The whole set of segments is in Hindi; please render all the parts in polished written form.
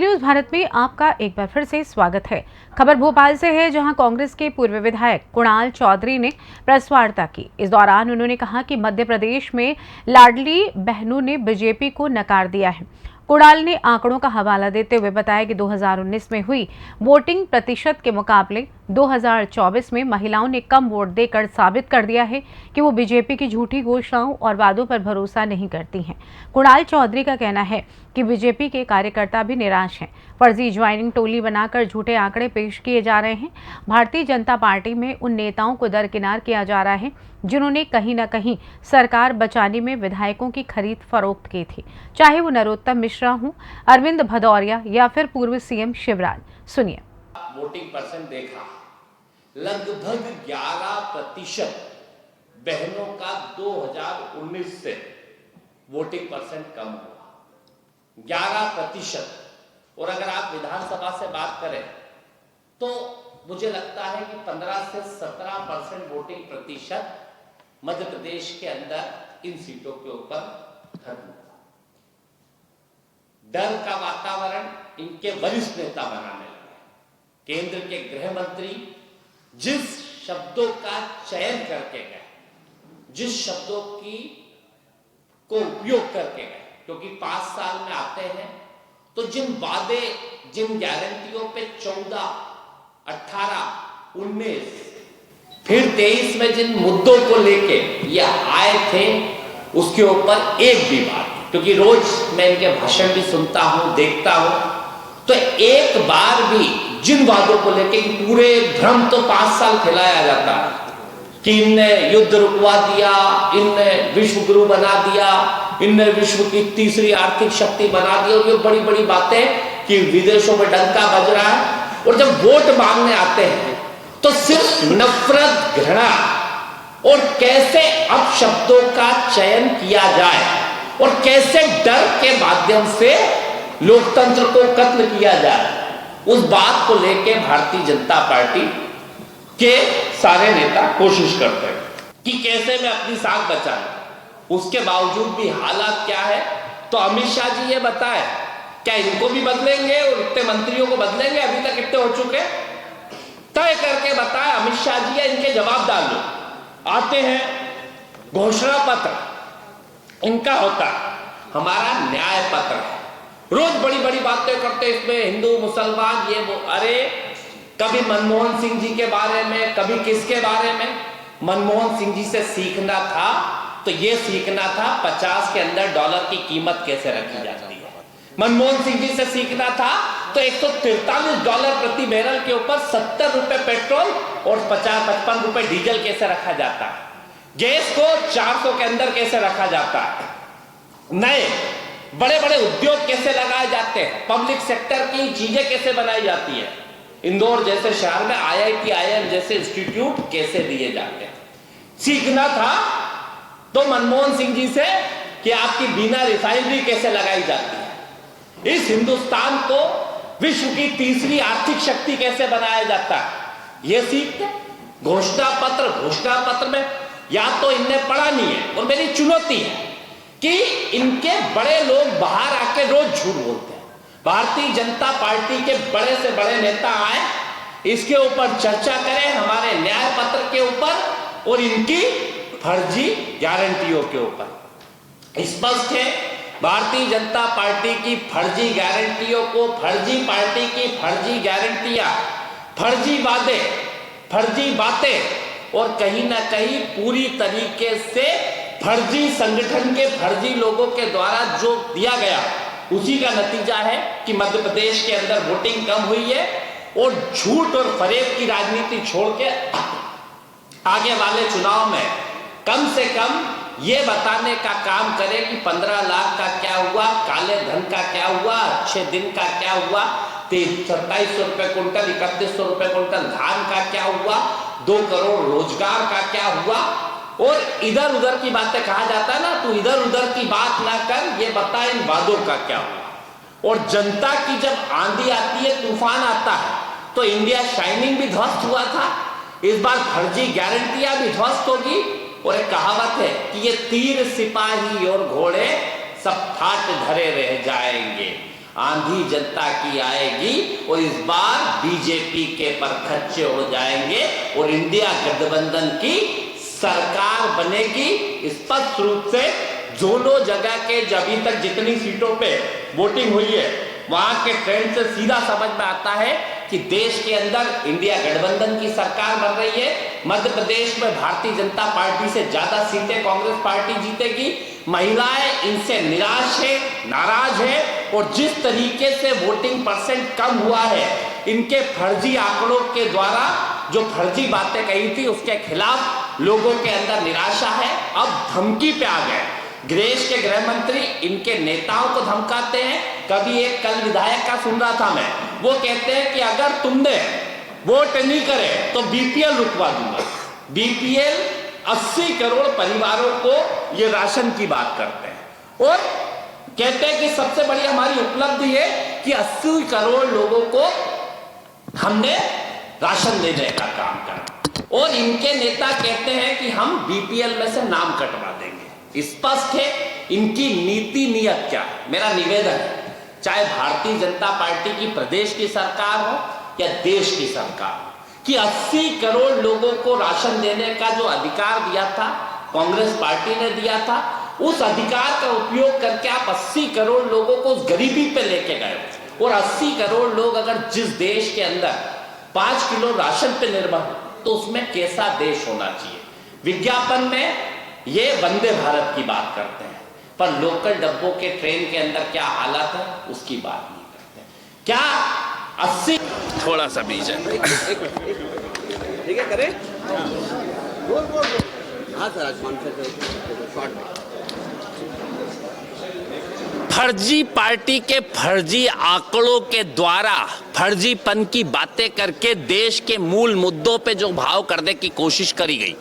न्यूज भारत में आपका एक बार फिर से स्वागत है। खबर भोपाल से है, जहां कांग्रेस के पूर्व विधायक कुणाल चौधरी ने प्रेस वार्ता की। इस दौरान उन्होंने कहा कि मध्य प्रदेश में लाडली बहनों ने बीजेपी को नकार दिया है। कुणाल ने आंकड़ों का हवाला देते हुए बताया कि 2019 में हुई वोटिंग प्रतिशत के मुकाबले 2024 में महिलाओं ने कम वोट देकर साबित कर दिया है कि वो बीजेपी की झूठी घोषणाओं और वादों पर भरोसा नहीं करती हैं। कुणाल चौधरी का कहना है कि बीजेपी के कार्यकर्ता भी निराश हैं। फर्जी ज्वाइनिंग टोली बनाकर झूठे आंकड़े पेश किए जा रहे हैं। भारतीय जनता पार्टी में उन नेताओं को दरकिनार किया जा रहा है जिन्होंने कहीं न कहीं सरकार बचाने में विधायकों की खरीद फरोख्त की थी, चाहे वो नरोत्तम मिश्रा हो, अरविंद भदौरिया या फिर पूर्व सीएम शिवराज। सुनिए। वोटिंग परसेंट देखा, लगभग 11% बहनों का 2019 से वोटिंग परसेंट कम हुआ, 11%। और अगर आप विधानसभा से बात करें तो मुझे लगता है कि 15 से 17% वोटिंग प्रतिशत मध्य प्रदेश के अंदर इन सीटों के ऊपर खत्म हुआ। डर का वातावरण इनके वरिष्ठ नेता बनाने लगे। केंद्र के गृह मंत्री जिस शब्दों का चयन करके गए, जिस शब्दों को उपयोग करके गए, क्योंकि 5 साल में आते हैं तो जिन वादे, जिन गारंटियों पे 14, 18, 19 फिर 23 में जिन मुद्दों को लेके ये आए थे, उसके ऊपर एक भी बात, क्योंकि रोज मैं इनके भाषण भी सुनता हूं, देखता हूं, तो एक बार भी जिन वादों को लेके पूरे भ्रम तो 5 साल फैलाया जाता है कि इनने युद्ध रुकवा दिया, इनने विश्व गुरु बना दिया, इनने विश्व की तीसरी आर्थिक शक्ति बना दी, और ये बड़ी बड़ी बातें कि विदेशों में डंका बज रहा है। और जब वोट मांगने आते हैं तो सिर्फ नफरत, घृणा और कैसे अपशब्दों का चयन किया जाए और कैसे डर के माध्यम से लोकतंत्र को कत्ल किया जाए, उस बात को लेकर भारतीय जनता पार्टी के सारे नेता कोशिश करते हैं कि कैसे मैं अपनी साख बचाऊं। उसके बावजूद भी हालात क्या है, तो अमित शाह जी ये बताए, क्या इनको भी बदलेंगे और इतने मंत्रियों को बदलेंगे? अभी तक कितने हो चुके, तय करके बताए अमित शाह जी, या इनके जवाब डाल दो। आते हैं घोषणा पत्र इनका होता है, हमारा न्याय पत्र है। रोज बड़ी बड़ी बातें करते, इसमें हिंदू मुसलमान ये वो। अरे कभी मनमोहन सिंह जी के बारे में, कभी किसके बारे में। मनमोहन सिंह जी से सीखना था तो ये सीखना था 50 के अंदर डॉलर की कीमत कैसे रखी जाती है। मनमोहन सिंह जी से सीखना था तो $143 प्रति बैरल के ऊपर 70 रुपए पेट्रोल और 50-55 रुपए डीजल कैसे रखा जाता है। गैस को 400 के अंदर कैसे रखा जाता है। नए बड़े बड़े उद्योग कैसे लगाए जाते हैं, पब्लिक सेक्टर की चीजें कैसे बनाई जाती है। इंदौर जैसे शहर में IIT, IIM जैसे इंस्टीट्यूट कैसे दिए जाते हैं। सीखना था तो मनमोहन सिंह जी से कि आपकी बिना रिफाइनरी कैसे लगाई जाती है। इस हिंदुस्तान को विश्व की तीसरी आर्थिक शक्ति कैसे बनाया जाता है, यह सीखते। घोषणा पत्र में या तो इनने पढ़ा नहीं है, और मेरी चुनौती है कि इनके बड़े लोग बाहर आके रोज झूठ बोलते हैं। भारतीय जनता पार्टी के बड़े से बड़े नेता आए, इसके ऊपर चर्चा करें, हमारे न्याय पत्र के ऊपर और इनकी फर्जी गारंटियों के ऊपर। स्पष्ट है, भारतीय जनता पार्टी की फर्जी गारंटियों को, फर्जी पार्टी की फर्जी गारंटियां, फर्जी वादे, फर्जी बातें और कहीं ना कहीं पूरी तरीके से फर्जी संगठन के फर्जी लोगों के द्वारा जो दिया गया, उसी का नतीजा है कि मध्य प्रदेश के अंदर वोटिंग कम हुई है। और झूठ और फरेब की राजनीति छोड़ के आगे वाले चुनाव में कम से कम ये बताने का काम करें कि 15 लाख का क्या हुआ, काले धन का क्या हुआ, अच्छे दिन का क्या हुआ, 2700 रुपए कुंटल, 3100 रुपए कुंटल धान का क्या हुआ, 2 करोड़ रोजगार का क्या हुआ। और इधर उधर की बातें कहा जाता है ना, तू इधर उधर की बात ना कर, ये बता इन वादों का क्या हुआ। और जनता की जब आंधी आती है, तूफान आता है, तो इंडिया शाइनिंग भी ध्वस्त हुआ था, इस बार फर्जी गारंटियां भी ध्वस्त होगी। और एक कहावत है कि ये तीर सिपाही और घोड़े सब ठाट धरे रह जाएंगे। आंधी जनता की आएगी और इस बार बीजेपी के पर खच्चे हो जाएंगे और इंडिया गठबंधन की सरकार बनेगी। स्पष्ट रूप से दोनों जगह के अभी तक जितनी सीटों पे वोटिंग हुई है वहां के ट्रेंड से सीधा समझ में आता है कि देश के अंदर इंडिया गठबंधन की सरकार बन रही है। मध्य प्रदेश में भारतीय जनता पार्टी से ज्यादा सीटें कांग्रेस पार्टी जीतेगी। महिलाएं इनसे निराश है, नाराज है और जिस तरीके से वोटिंग परसेंट कम हुआ है, इनके फर्जी आंकड़ों के द्वारा जो फर्जी बातें कही थी उसके खिलाफ लोगों के अंदर निराशा है। अब धमकी पे आ गए। देश के गृह मंत्री इनके नेताओं को धमकाते हैं। कभी एक कल विधायक का सुन रहा था मैं, वो कहते हैं कि अगर तुमने वोट नहीं करे तो बीपीएल रुकवा दूंगा। बीपीएल 80 करोड़ परिवारों को ये राशन की बात करते हैं और कहते हैं कि सबसे बड़ी हमारी उपलब्धि है कि 80 करोड़ लोगों को हमने राशन देने का काम करा और इनके नेता कहते हैं कि हम बीपीएल में से नाम कटवा देंगे। स्पष्ट है इनकी नीति नियत क्या है। मेरा निवेदन है, चाहे भारतीय जनता पार्टी की प्रदेश की सरकार हो या देश की सरकार हो, कि 80 करोड़ लोगों को राशन देने का जो अधिकार दिया था कांग्रेस पार्टी ने दिया था, उस अधिकार का उपयोग करके आप 80 करोड़ लोगों को उस गरीबी पे लेके गए और 80 करोड़ लोग अगर जिस देश के अंदर 5 किलो राशन पे निर्भर हो तो उसमें कैसा देश होना चाहिए। विज्ञापन में ये वंदे भारत की बात करते हैं पर लोकल डब्बों के ट्रेन के अंदर क्या हालत है उसकी बात नहीं करते। क्या 80 थोड़ा सा बीज है, ठीक है करें। हाँ सर, आज शॉर्ट में फर्जी पार्टी के फर्जी आंकड़ों के द्वारा फर्जीपन की बातें करके देश के मूल मुद्दों पे जो भाव करने की कोशिश करी गई,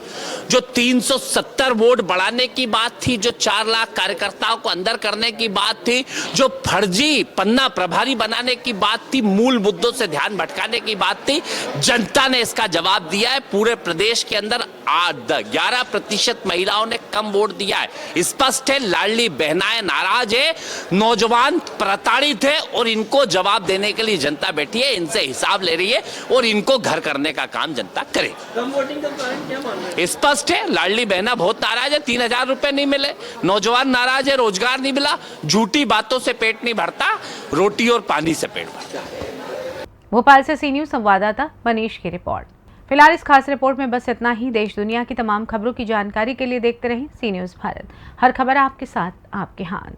जो 370 वोट बढ़ाने की बात थी, जो 4 लाख कार्यकर्ताओं को अंदर करने की बात थी, जो फर्जी पन्ना प्रभारी बनाने की बात थी, मूल मुद्दों से ध्यान भटकाने की बात थी, जनता ने इसका जवाब दिया है। पूरे प्रदेश के अंदर 11% महिलाओं ने कम वोट दिया है। स्पष्ट है लाडली बहनाएं नाराज है, नौजवान प्रताड़ित है और इनको जवाब देने के लिए जनता बैठी है, इनसे हिसाब ले रही है और इनको घर करने का काम जनता करे। कम वोटिंग का कारण क्या मान रहे हैं? स्पष्ट है लाडली बहना बहुत नाराज है, 3000 रुपए नहीं मिले, नौजवान नाराज है, रोजगार नहीं मिला, झूठी बातों से पेट नहीं भरता, रोटी और पानी से पेट भरता। भोपाल से सी न्यूज़ संवाददाता मनीष की रिपोर्ट। फिलहाल इस खास रिपोर्ट में बस इतना ही। देश दुनिया की तमाम खबरों की जानकारी के लिए देखते रहें सी न्यूज़ भारत। हर खबर आपके साथ, आपके हाथ।